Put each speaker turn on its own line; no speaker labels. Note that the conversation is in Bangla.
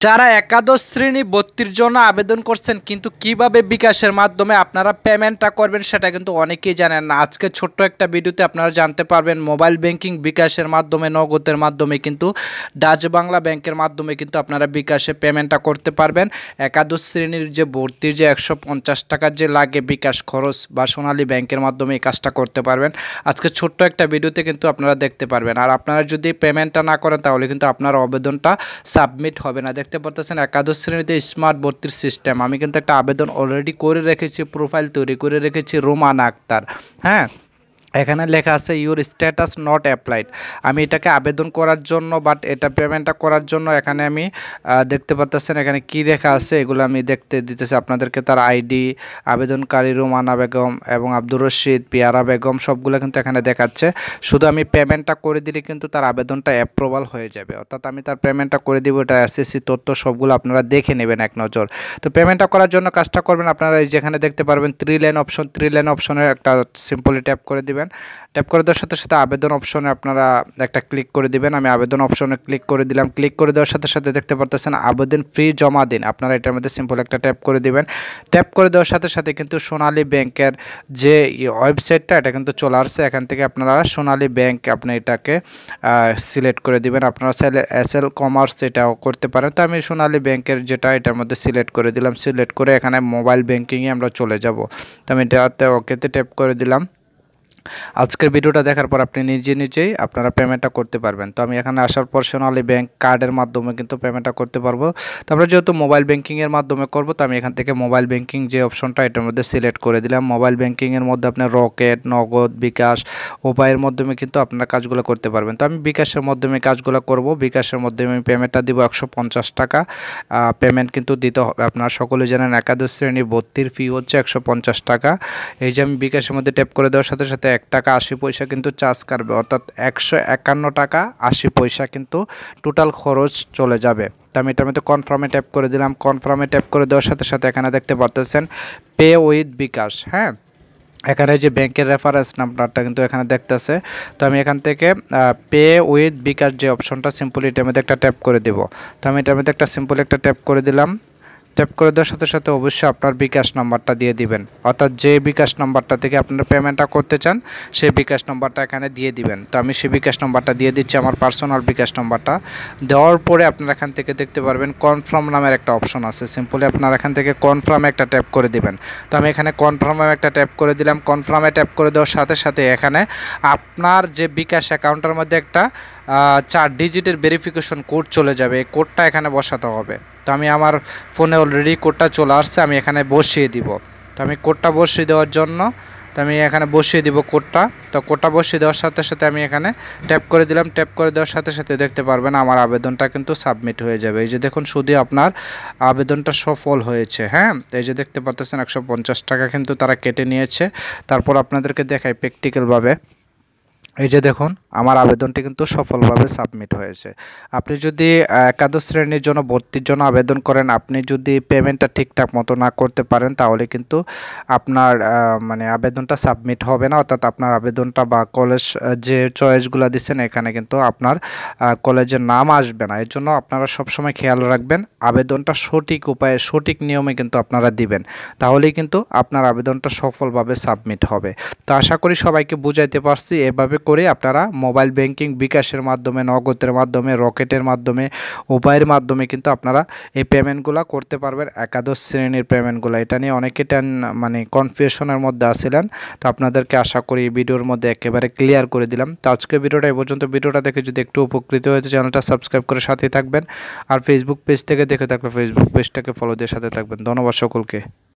যারা একাদশ শ্রেণী ভর্তির জন্য আবেদন করছেন কিন্তু কিভাবে বিকাশের মাধ্যমে আপনারা পেমেন্টটা করবেন সেটা কিন্তু অনেকেই জানেন না। আজকে ছোট্ট একটা ভিডিওতে আপনারা জানতে পারবেন মোবাইল ব্যাংকিং বিকাশের মাধ্যমে, নগদের মাধ্যমে কিন্তু ডাচ বাংলা ব্যাংকের মাধ্যমে কিন্তু আপনারা বিকাশে পেমেন্টটা করতে পারবেন। একাদশ শ্রেণীর যে ভর্তির যে 150 টাকার যে লাগে বিকাশ খরচ বা সোনালী ব্যাংকের মাধ্যমে এই কাজটা করতে পারবেন। আজকে ছোট্ট একটা ভিডিওতে কিন্তু আপনারা দেখতে পারবেন। আর আপনারা যদি পেমেন্টটা না করেন তাহলে কিন্তু আপনার আবেদনটা সাবমিট হবে না। দেখতে পাচ্ছেন একাদশ শ্রেণীতে স্মার্ট ভর্তির সিস্টেম, আমি কিন্তু একটা আবেদন অলরেডি করে রেখেছি, প্রোফাইল তৈরি করে রেখেছি রোমানা আক্তার। হ্যাঁ, এখানে লেখা আছে ইউর স্ট্যাটাস নট অ্যাপ্লাইড। আমি এটাকে আবেদন করার জন্য বাট এটা পেমেন্টটা করার জন্য এখানে আমি দেখতে পাচ্ছেন এখানে কি লেখা আছে এগুলো আমি দেখতে দিতেছি আপনাদেরকে। তার আইডি, আবেদনকারী রোমানা বেগম এবং আব্দুর রশিদ, পিয়ারা বেগম সবগুলো কিন্তু এখানে দেখাচ্ছে। শুধু আমি পেমেন্টটা করে দিলে কিন্তু তার আবেদনটা অ্যাপ্রুভাল হয়ে যাবে, অর্থাৎ আমি তার পেমেন্টটা করে দিব। এটা এসএসসি তথ্য সবগুলো আপনারা দেখে নেবেন এক নজর। তো পেমেন্টটা করার জন্য কাজটা করবেন আপনারা যেখানে দেখতে পারবেন থ্রি লাইন অপশনের একটা সিম্পলি ট্যাপ করে দিবেন। ট্যাপ করে দেওয়ার সাথে সাথে আবেদন অপশনে আপনারা একটা ক্লিক করে দিবেন। আমি আবেদন অপশনে ক্লিক করে দিলাম। ক্লিক করে দেওয়ার সাথে সাথে দেখতে পারতেছেন আবেদন ফি জমা দিন, আপনারা এটার মধ্যে সিম্পল একটা ট্যাপ করে দিবেন। ট্যাপ করে দেওয়ার সাথে সাথে কিন্তু সোনালী ব্যাংকের যে ওয়েবসাইটটা এটা কিন্তু চলে আসছে। এখান থেকে আপনারা সোনালী ব্যাংক আপনি এটাকে সিলেক্ট করে দিবেন। আপনারা এসএল কমার্স এটাও করতে পারেন। তো আমি সোনালী ব্যাংকের যেটা এটার মধ্যে সিলেক্ট করে দিলাম। সিলেক্ট করে এখানে মোবাইল ব্যাংকিংয়ে আমরা চলে যাব। তো আমি এটাতে ওকেতে ট্যাপ করে দিলাম। আজকের ভিডিওটা দেখার পর আপনি নিজেই আপনারা পেমেন্টটা করতে পারবেন। তো আমি এখানে আসার পর সোনালী ব্যাংক কার্ডের মাধ্যমে কিন্তু পেমেন্টটা করতে পারবো। তো আমরা যেহেতু মোবাইল ব্যাংকিংয়ের মাধ্যমে করব, তো আমি এখান থেকে মোবাইল ব্যাংকিং যে অপশনটা এটার মধ্যে সিলেক্ট করে দিলাম। মোবাইল ব্যাংকিংয়ের মধ্যে আপনার রকেট, নগদ, বিকাশ, উপায়ের মাধ্যমে কিন্তু আপনারা কাজগুলো করতে পারবেন। তো আমি বিকাশের মাধ্যমে কাজগুলো করব। বিকাশের মাধ্যমে আমি পেমেন্টটা দিব 150 টাকা। পেমেন্ট কিন্তু দিতে হবে। আপনারা সকলে জানেন একাদশ শ্রেণী ভর্তির ফি হচ্ছে 150 টাকা। এই যে আমি বিকাশের মধ্যে ট্যাপ করে দেওয়ার সাথে সাথে 1 টাকা 80 পয়সা কিন্তু চার্জ কাটবে, অর্থাৎ 151 টাকা 80 পয়সা কিন্তু টোটাল খরচ চলে যাবে। তো আমি এটার মধ্যে কনফার্মে ট্যাপ করে দিলাম। কনফার্মে ট্যাপ করে দেওয়ার সাথে সাথে এখানে দেখতে পাচ্ছেন পে উইথ বিকাশ। হ্যাঁ, এখানে যে ব্যাংকের রেফারেন্স নাম্বারটা কিন্তু এখানে দেখতেছে। তো আমি এখান থেকে পে উইথ বিকাশ যে অপশনটা সিম্পলি এটার মধ্যে একটা ট্যাপ করে দেব। তো আমি এটার মধ্যে সিম্পলি একটা ট্যাপ করে দিলাম। ট্যাপ করে দেওয়ার সাথে সাথে অবশ্যই আপনার বিকাশ নাম্বারটা দিয়ে দিবেন, অর্থাৎ যে বিকাশ নাম্বারটা থেকে আপনারা পেমেন্টটা করতে চান সেই বিকাশ নাম্বারটা এখানে দিয়ে দিবেন। তো আমি সেই বিকাশ নাম্বারটা দিয়ে দিচ্ছি, আমার পার্সোনাল বিকাশ নাম্বারটা। দেওয়ার পরে আপনারা এখান থেকে দেখতে পারবেন কনফার্ম নামের একটা অপশন আছে। সিম্পলি আপনারা এখান থেকে কনফার্মে একটা ট্যাপ করে দিবেন। তো আমি এখানে কনফার্মে একটা ট্যাপ করে দিলাম। কনফার্মে ট্যাপ করে দেওয়ার সাথে সাথে এখানে আপনার যে বিকাশ অ্যাকাউন্টের মধ্যে একটা 4 ডিজিটের ভেরিফিকেশন কোড চলে যাবে। এই কোডটা এখানে বসাতে হবে। তো আমি আমার ফোনে অলরেডি কোডটা চলে আসছে, আমি এখানে বসিয়ে দিব। তো আমি কোডটা বসিয়ে দেওয়ার জন্য আমি এখানে বসিয়ে দিব কোডটা। তো কোডটা বসিয়ে দেওয়ার সাথে সাথে আমি এখানে ট্যাপ করে দিলাম। ট্যাপ করে দেওয়ার সাথে সাথে দেখতে পারবেন আমার আবেদনটা কিন্তু সাবমিট হয়ে যাবে। এই যে দেখুন শুধু আপনার আবেদনটা সফল হয়েছে। হ্যাঁ, এই যে দেখতে পাচ্ছেন 150 টাকা কিন্তু তারা কেটে নিয়েছে। তারপর আপনাদেরকে দেখাই প্র্যাকটিক্যালভাবে। এই যে দেখুন আমার আবেদনটি কিন্তু সফলভাবে সাবমিট হয়েছে। আপনি যদি একাদশ শ্রেণীর জন্য ভর্তির জন্য আবেদন করেন, আপনি যদি পেমেন্টটা ঠিকঠাক মতো না করতে পারেন তাহলে কিন্তু আপনার মানে আবেদনটা সাবমিট হবে না, অর্থাৎ আপনার আবেদনটা বা কলেজ যে চয়েসগুলো দিচ্ছেন এখানে কিন্তু আপনার কলেজের নাম আসবে না। এর জন্য আপনারা সবসময় খেয়াল রাখবেন আবেদনটা সঠিক উপায়ে সঠিক নিয়মে কিন্তু আপনারা দিবেন, তাহলেই কিন্তু আপনার আবেদনটা সফলভাবে সাবমিট হবে। তো আশা করি সবাইকে বুঝাইতে পারছি। এভাবে করে আপনারা মোবাইল ব্যাংকিং বিকাশের মাধ্যমে, নগদের মাধ্যমে, রকেটের মাধ্যমে, উপায়ের মাধ্যমে কিন্তু আপনারা এই পেমেন্টগুলো করতে পারবেন, একাদশ শ্রেণীর পেমেন্টগুলো। এটা নিয়ে অনেকে মানে কনফিউশনের মধ্যে আসছিলেন। তো আপনাদেরকে আশা করি এই ভিডিওর মধ্যে একেবারে ক্লিয়ার করে দিলাম। তো আজকে ভিডিওটা এই পর্যন্ত। ভিডিওটা দেখে যদি একটু উপকৃত হয়েছে চ্যানেলটা সাবস্ক্রাইব করে সাথেই থাকবেন। আর ফেসবুক পেজ থেকে দেখে থাকলে ফেসবুক পেজটাকে ফলো দিয়ে সাথে থাকবেন। ধন্যবাদ সকলকে।